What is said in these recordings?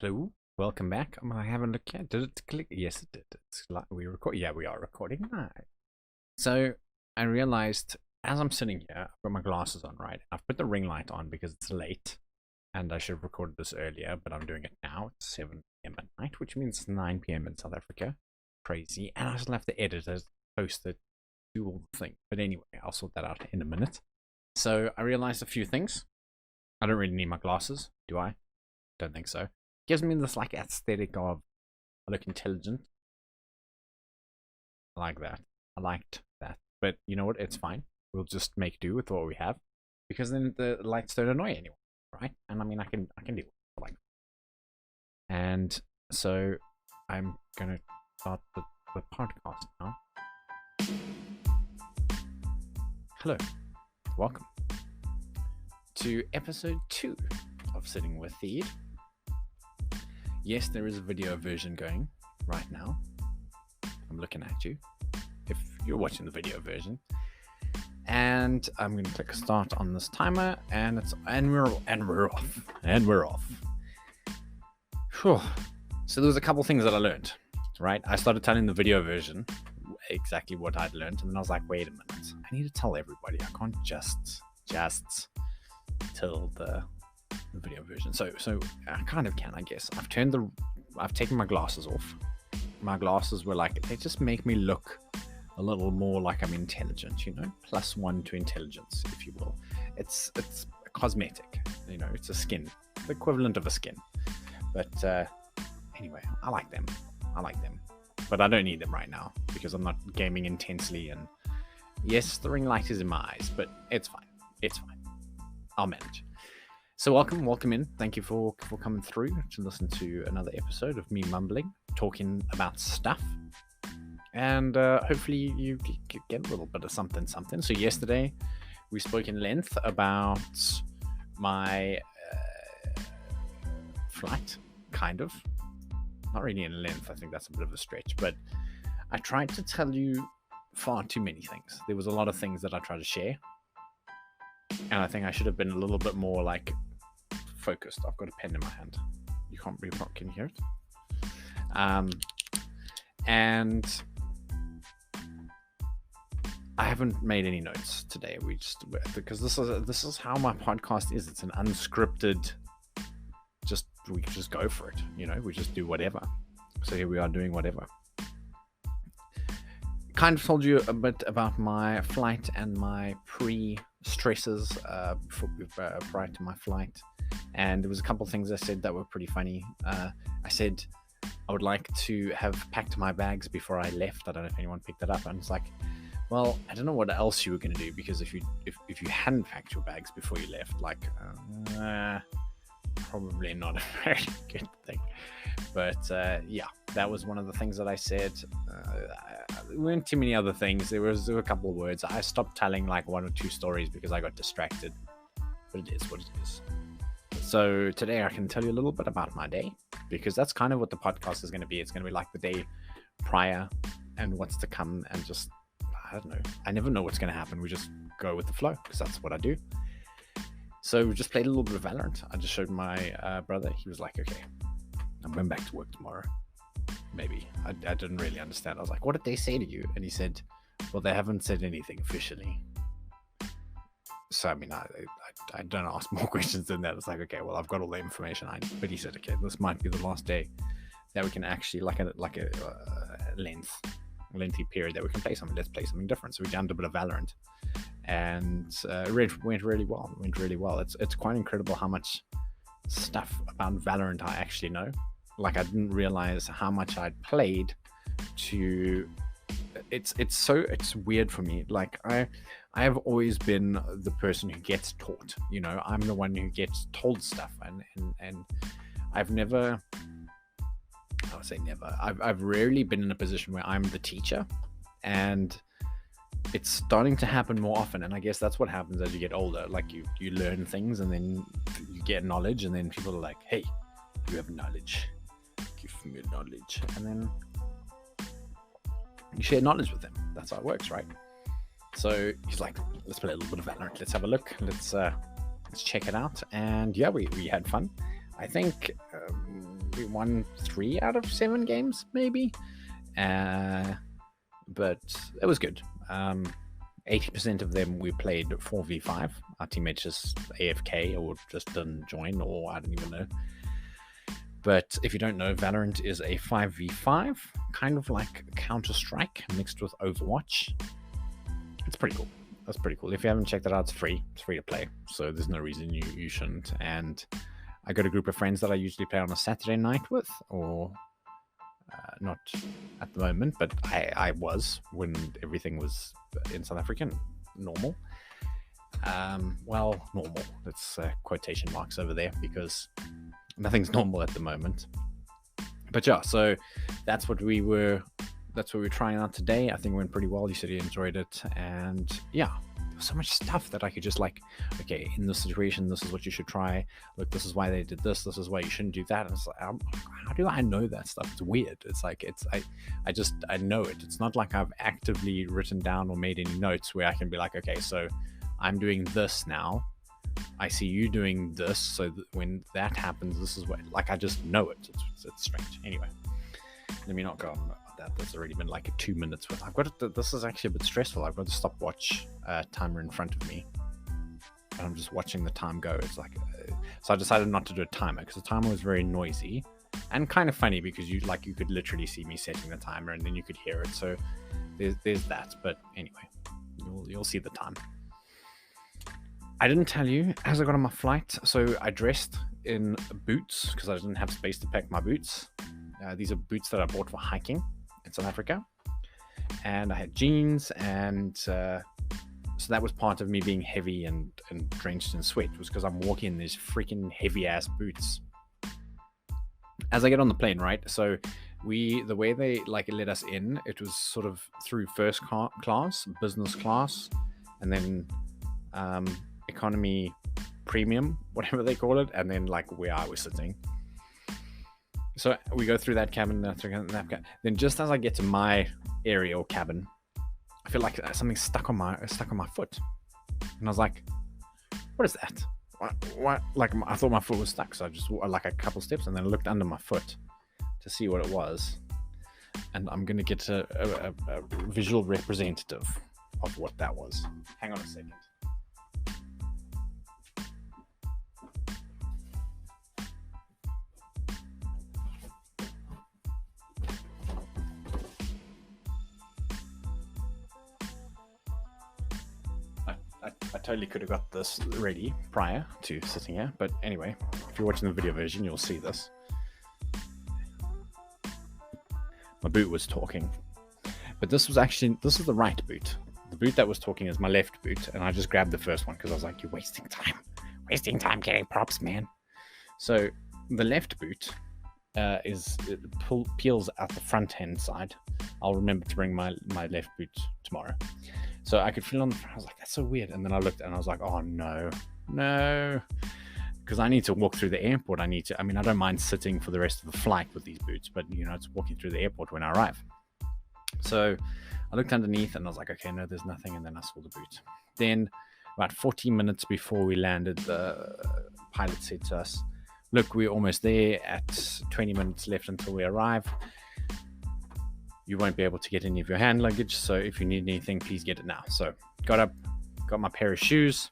Hello, welcome back. I haven't looked yet. Did it click? Yes, it did. It's like we record. Yeah, we are recording live. So I realized as I'm sitting here, I've got my glasses on, right? I've put the ring light on because it's late, and I should have recorded this earlier, but I'm doing it now. It's 7 p.m. at night, which means it's 9 p.m. in South Africa. Crazy. And I still have to edit it, post it, do all the things. But anyway, I'll sort that out in a minute. So I realized a few things. I don't really need my glasses, do I? Don't think so. Gives me this like aesthetic of I look intelligent. I like that. I liked that. But you know what? It's fine. We'll just make do with what we have, because then the lights don't annoy anyone, right? And I mean, I can deal with it like. And so I'm gonna start the podcast now. Hello, welcome to episode 2 of Sitting with Feed. Yes, there is a video version going right now. I'm looking at you if you're watching the video version. And I'm going to click start on this timer, and we're off. Whew. So there was a couple things that I learned, right? I started telling the video version exactly what I'd learned, and then I was like, wait a minute, I need to tell everybody. I can't just tell the video version. So I kind of can, I guess. I've taken my glasses off. My glasses were like, they just make me look a little more like I'm intelligent, you know, +1 to intelligence, if you will. It's cosmetic, you know, it's a skin, the equivalent of a skin. But anyway, I like them, but I don't need them right now because I'm not gaming intensely. And yes, the ring light is in my eyes, but it's fine. I'll manage. So welcome in. Thank you for coming through to listen to another episode of me mumbling, talking about stuff. And hopefully you get a little bit of something. So yesterday we spoke in length about my flight, kind of. Not really in length, I think that's a bit of a stretch, but I tried to tell you far too many things. There was a lot of things that I tried to share, and I think I should have been a little bit more like focused. I've got a pen in my hand. You can't read it. Can you hear it? And I haven't made any notes today. Because this is how my podcast is. It's an unscripted. We just go for it. You know, we just do whatever. So here we are doing whatever. Kind of told you a bit about my flight and my pre-stresses prior to my flight. And there was a couple of things I said that were pretty funny. I said I would like to have packed my bags before I left. I don't know if anyone picked that up. And it's like, well, I don't know what else you were going to do, because if you hadn't packed your bags before you left, like, probably not a very good thing. But yeah, that was one of the things that I said. There weren't too many other things. There were a couple of words. I stopped telling like 1 or 2 stories because I got distracted. But it is what it is. So today I can tell you a little bit about my day, because that's kind of what the podcast is going to be. It's going to be like the day prior and what's to come, and just, I don't know. I never know what's going to happen. We just go with the flow, because that's what I do. So we just played a little bit of Valorant. I just showed my brother. He was like, okay, I'm going back to work tomorrow. Maybe. I didn't really understand. I was like, what did they say to you? And he said, well, they haven't said anything officially. So, I mean, I don't ask more questions than that. It's like, okay, well, I've got all the information I need. But he said, okay, this might be the last day that we can actually, like a lengthy period that we can play something. Let's play something different. So we jammed a bit of Valorant, and it went really well. It's quite incredible how much stuff about Valorant I actually know. Like, I didn't realize how much I'd played to. It's weird for me. Like, I have always been the person who gets taught. You know, I'm the one who gets told stuff, and I've never. I would say never. I've rarely been in a position where I'm the teacher, and it's starting to happen more often. And I guess that's what happens as you get older. Like, you learn things, and then you get knowledge, and then people are like, hey, you have knowledge, give me knowledge, and then you share knowledge with them. That's how it works, right? So he's like, let's play a little bit of Valorant. Let's have a look. Let's check it out. And yeah, we had fun. I think we won 3 out of 7 games, maybe. But it was good. 80% of them we played 4v5. Our teammates just AFK or just didn't join, or I don't even know. But if you don't know, Valorant is a 5v5, kind of like Counter-Strike mixed with Overwatch. It's pretty cool. That's pretty cool. If you haven't checked it out, it's free. It's free to play, so there's no reason you shouldn't. And I got a group of friends that I usually play on a Saturday night with, or not at the moment, but I was when everything was in South Africa normal. Well, normal. It's quotation marks over there because nothing's normal at the moment. But yeah, so that's what we were trying out today. I think it went pretty well. You said you enjoyed it, and yeah, there was so much stuff that I could just like, okay, in this situation, this is what you should try. Look, this is why they did this. This is why you shouldn't do that. And it's like, how do I know that stuff? It's weird. It's like I know it. It's not like I've actively written down or made any notes where I can be like, okay, so I'm doing this now. I see you doing this, so when that happens, this is what, like, I just know it. It's strange. Anyway, let me not go on that. That's already been like 2 minutes with. This is actually a bit stressful. I've got the stopwatch timer in front of me, and I'm just watching the time go. It's like, so I decided not to do a timer because the timer was very noisy and kind of funny because you could literally see me setting the timer and then you could hear it. So there's that. But anyway, you'll see the time. I didn't tell you as I got on my flight, so I dressed in boots because I didn't have space to pack my boots. These are boots that I bought for hiking in South Africa, and I had jeans, and so that was part of me being heavy and drenched in sweat, was because I'm walking in these freaking heavy ass boots. As I get on the plane, right? So the way they let us in, it was sort of through first class, business class, and then economy premium, whatever they call it, and then like where I was sitting. So we go through that cabin, then just as I get to my area or cabin, I feel like something stuck on my foot, and I was like, what is that? What? Like, I thought my foot was stuck, so I just like a couple steps, and then I looked under my foot to see what it was, and I'm gonna get a visual representative of what that was. Hang on a second. I totally could have got this ready prior to sitting here, but anyway, if you're watching the video version, you'll see this. My boot was talking, but this is the right boot. The boot that was talking is my left boot, and I just grabbed the first one because I was like, you're wasting time getting props, man. So the left boot peels out the front hand side. I'll remember to bring my left boot tomorrow. So I could feel on the front. I was like, that's so weird. And then I looked and I was like, oh no. Because I need to walk through the airport. I don't mind sitting for the rest of the flight with these boots, but it's walking through the airport when I arrive. So I looked underneath and I was like, okay, no, there's nothing. And then I saw the boot. Then about 40 minutes before we landed, the pilot said to us, look, we're almost there. At 20 minutes left until we arrive. You won't be able to get any of your hand luggage, so if you need anything, please get it now. So got up, got my pair of shoes,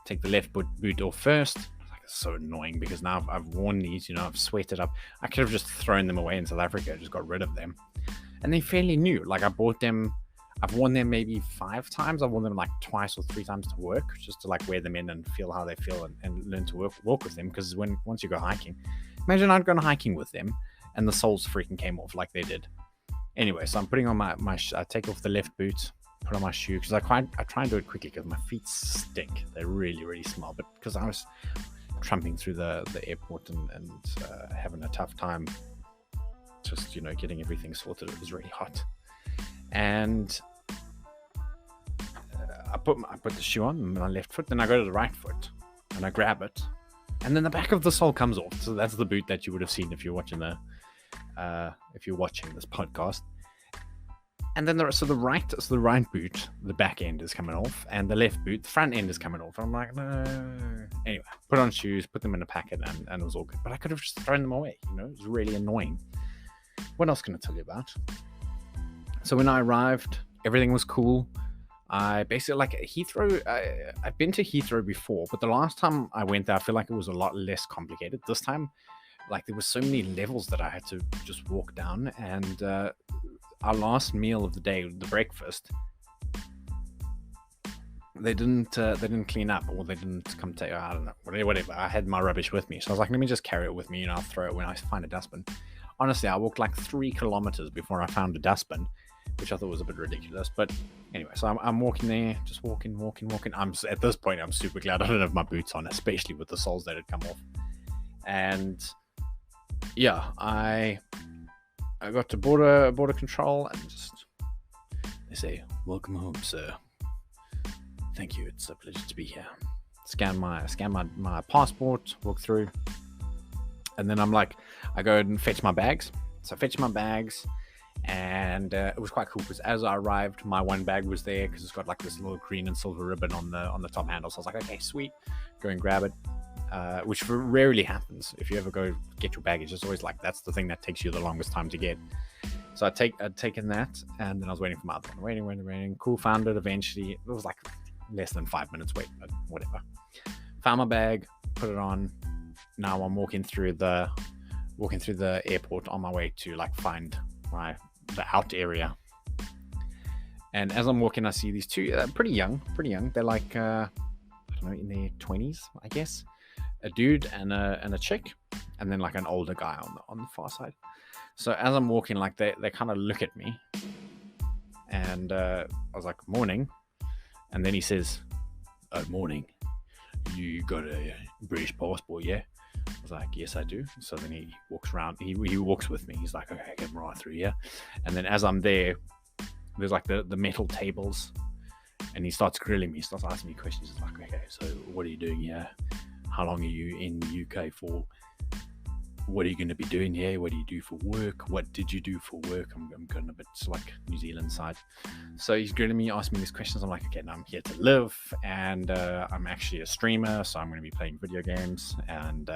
take the left boot off first. Like, it's so annoying because now I've worn these, I've sweated up. I could have just thrown them away in South Africa, just got rid of them. And they're fairly new. Like, I bought them, I've worn them maybe 5 times. I've worn them like twice or 3 times to work, just to like wear them in and feel how they feel and learn to walk with them. Because once you go hiking, imagine I'd gone hiking with them and the soles freaking came off like they did. Anyway, so I'm putting on I take off the left boot, put on my shoe, because I try and do it quickly because my feet stink. They really, really smell. But because I was tramping through the airport and having a tough time just, getting everything sorted. It was really hot. And I put the shoe on my left foot, then I go to the right foot and I grab it. And then the back of the sole comes off. So that's the boot that you would have seen if you're watching if you're watching this podcast. And then the right boot, the back end is coming off, and the left boot, the front end is coming off. And I'm like, no. Anyway, put on shoes, put them in a packet, and it was all good. But I could have just thrown them away. You know, it was really annoying. What else can I tell you about? So when I arrived, everything was cool. I basically, like, Heathrow, I've been to Heathrow before, but the last time I went there, I feel like it was a lot less complicated. This time, like, there were so many levels that I had to just walk down, and our last meal of the day, the breakfast, they didn't clean up, or they didn't come take. I don't know, whatever. I had my rubbish with me, so I was like, let me just carry it with me, and I'll throw it when I find a dustbin. Honestly, I walked like 3 kilometers before I found a dustbin, which I thought was a bit ridiculous. But anyway, so I'm walking there, just walking. At this point, I'm super glad I don't have my boots on, especially with the soles that had come off. And yeah, I got to border control, and just they say, "Welcome home, sir. Thank you. It's a pleasure to be here." Scan my passport, walk through, and then I'm like, I go and fetch my bags. So I fetch my bags, and it was quite cool because as I arrived, my one bag was there because it's got like this little green and silver ribbon on the top handle. So I was like, okay, sweet, go and grab it. Which rarely happens. If you ever go get your baggage, it's always like that's the thing that takes you the longest time to get. So I'd taken that, and then I was waiting for my other one. Waiting. Cool, found it eventually. It was like less than 5 minutes wait, but whatever. Found my bag, put it on. Now I'm walking through the airport on my way to like find the out area. And as I'm walking, I see these two pretty young. They're like I don't know, in their 20s, I guess. A dude and a chick, and then like an older guy on the far side. So as I'm walking, like they kind of look at me, and I was like, morning. And then he says, oh, morning, you got a British passport, yeah? I was like, yes, I do. So then he walks around, he walks with me. He's like, okay, get right through here. And then as I'm there, there's like the metal tables, and he starts grilling me. He starts asking me questions. He's like, okay, so what are you doing here? How long are you in the UK for? What are you going to be doing here? What do you do for work? What did you do for work? I'm going a bit like New Zealand side. So he's grilling me, asking me these questions. I'm like, okay, now I'm here to live, and I'm actually a streamer, so I'm going to be playing video games, and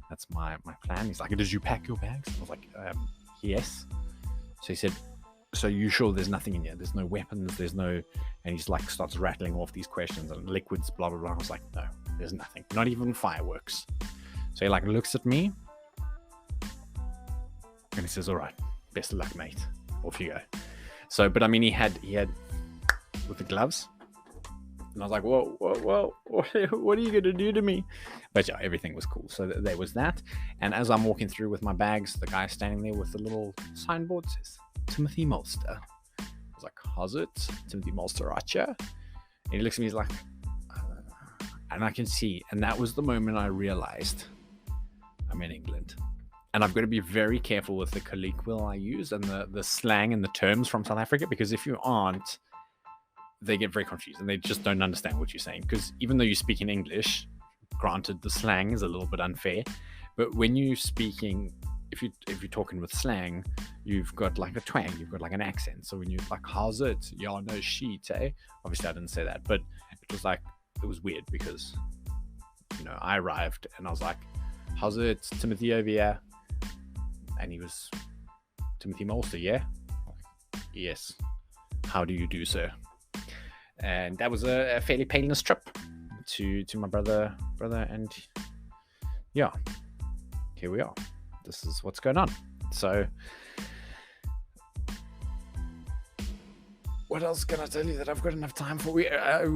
that's my plan. He's like, did you pack your bags? I was like, yes. So he said, so you sure there's nothing in here? There's no weapons, there's no... And he's like, starts rattling off these questions and liquids, blah, blah, blah. I was like, no, there's nothing. Not even fireworks. So he like looks at me, and he says, all right, best of luck, mate. Off you go. So, but I mean, he had with the gloves. And I was like, whoa, what are you going to do to me? But yeah, everything was cool. So there was that. And as I'm walking through with my bags, the guy standing there with the little signboard says, Timothy Molster. I was like, how's it? Timothy Molster, Archer. And he looks at me, he's like, and I can see. And that was the moment I realized I'm in England. And I've got to be very careful with the colloquial I use and the slang and the terms from South Africa, because if you aren't, they get very confused and they just don't understand what you're saying. Because even though you speak in English, granted the slang is a little bit unfair, but when you're speaking, if you're talking with slang, you've got like a twang, you've got like an accent. So when you're like, how's it? Yeah, no shit, eh? Obviously I didn't say that, but it was like, it was weird because, you know, I arrived and I was like, how's it, Timothy over here? And he was, Timothy Molster, yeah? Yes. How do you do, sir? And that was a fairly painless trip to my brother, and yeah, here we are. This is what's going on. So, what else can I tell you that I've got enough time for?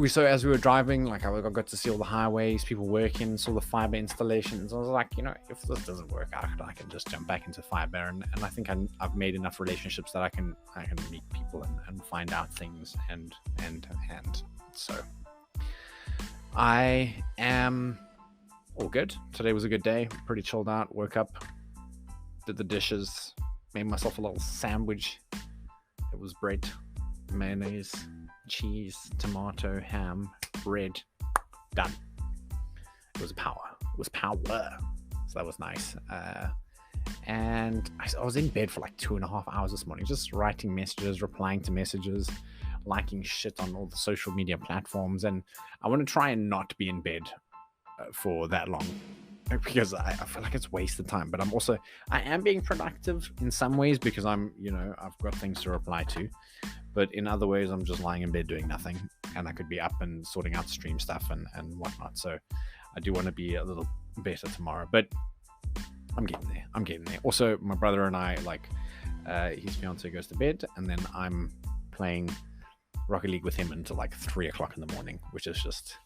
So as we were driving, like I got to see all the highways, people working, saw the fiber installations. I was like, you know, if this doesn't work out, I can just jump back into fiber, and I think I've made enough relationships that I can meet people and find out things and so I am all good. Today was a good day, pretty chilled out. Woke up, did the dishes, made myself a little sandwich. It was bread, mayonnaise, cheese, tomato, ham, bread, done. It was power. So that was nice. And I was in bed for like 2.5 hours this morning, just writing messages, replying to messages, liking shit on all the social media platforms. And I want to try and not be in bed for that long, because I feel like it's wasted time. But I am being productive in some ways, because I've got things to reply to. But in other ways, I'm just lying in bed doing nothing, and I could be up and sorting out stream stuff and whatnot. So I do want to be a little better tomorrow, but I'm getting there. Also, my brother and I, his fiance goes to bed, and then I'm playing Rocket League with him until like 3 o'clock in the morning, which is just,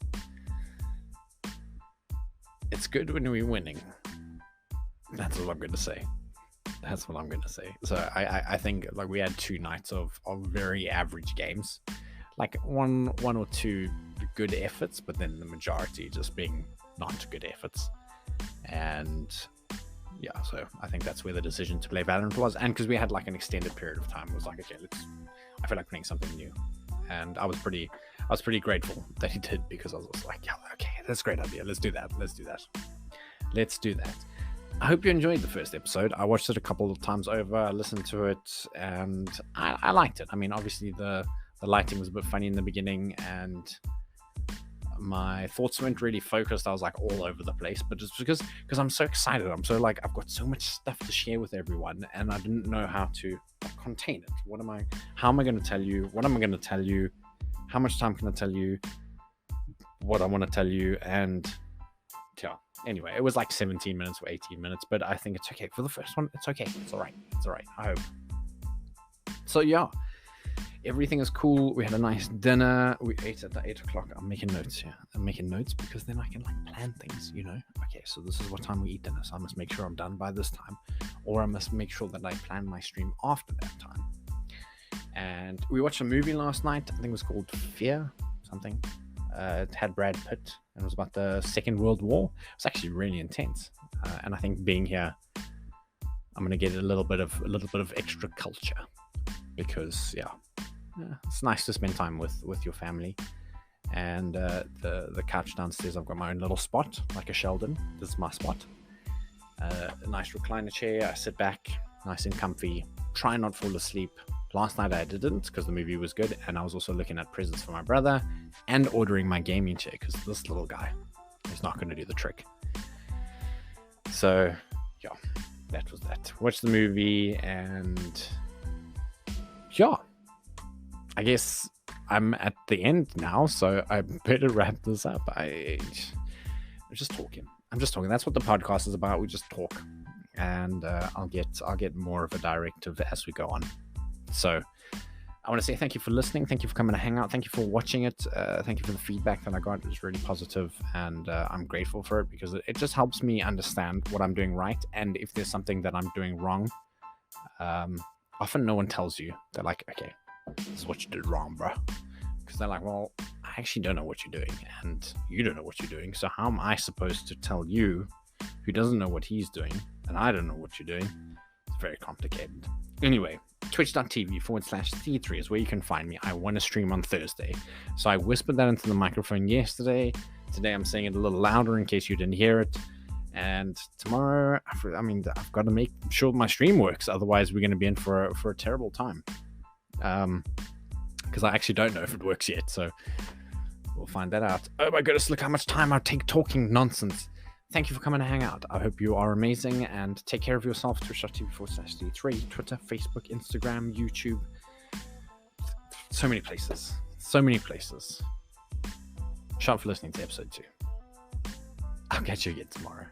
it's good when we're winning. That's what I'm going to say. So I think like we had 2 nights of very average games, like one or two good efforts, but then the majority just being not good efforts. And yeah, so I think that's where the decision to play Valorant was. And because we had like an extended period of time, it was like, okay, I feel like playing something new. And I was pretty grateful that he did, because I was also like, yeah, okay, that's a great idea. Let's do that. I hope you enjoyed the first episode. I watched it a couple of times over, I listened to it, and I liked it. I mean, obviously the lighting was a bit funny in the beginning, and my thoughts weren't really focused. I was like all over the place, but just because I'm so excited. I'm so like, I've got so much stuff to share with everyone, and I didn't know how to contain it. How am I going to tell you? What am I going to tell you? How much time can I tell you what I want to tell you? And yeah, anyway, it was like 17 minutes or 18 minutes, but I think it's okay for the first one. It's okay. It's all right. I hope. So yeah, everything is cool. We had a nice dinner. We ate at 8 o'clock. I'm making notes here. Because then I can like plan things, Okay, so this is what time we eat dinner. So I must make sure I'm done by this time, or I must make sure that I plan my stream after that time. And we watched a movie last night. I think it was called Fear something. It had Brad Pitt, and it was about the Second World War. It was actually really intense, and I think being here, I'm gonna get a little bit of extra culture, because it's nice to spend time with your family. And the couch downstairs, I've got my own little spot, like a Sheldon. This is my spot. A nice recliner chair. I sit back, nice and comfy. Try not fall asleep. Last night I didn't, because the movie was good, and I was also looking at presents for my brother and ordering my gaming chair, because this little guy is not going to do the trick. So yeah, that was that. Watched the movie, and yeah, I guess I'm at the end now, so I better wrap this up. I'm just talking. That's what the podcast is about. We just talk, and I'll get more of a directive as we go on. So I want to say thank you for listening. Thank you for coming to hang out. Thank you for watching it. Thank you for the feedback that I got. It was really positive, and I'm grateful for it, because it just helps me understand what I'm doing right, and if there's something that I'm doing wrong. Often no one tells you. They're like, okay, this is what you did wrong, bro. Because they're like, well, I actually don't know what you're doing, and you don't know what you're doing. So how am I supposed to tell you, who doesn't know what he's doing, and I don't know what you're doing? It's very complicated. Anyway, twitch.tv/C3 is where you can find me. I want to stream on Thursday. So I whispered that into the microphone yesterday. Today I'm saying it a little louder in case you didn't hear it. And tomorrow, I've got to make sure my stream works. Otherwise, we're going to be in for a terrible time. Because I actually don't know if it works yet. So we'll find that out. Oh my goodness, look how much time I take talking nonsense. Thank you for coming to hang out. I hope you are amazing, and take care of yourself. Twitch.tv/C3, Twitter, Facebook, Instagram, YouTube. So many places. Shout out for listening to episode 2. I'll catch you again tomorrow.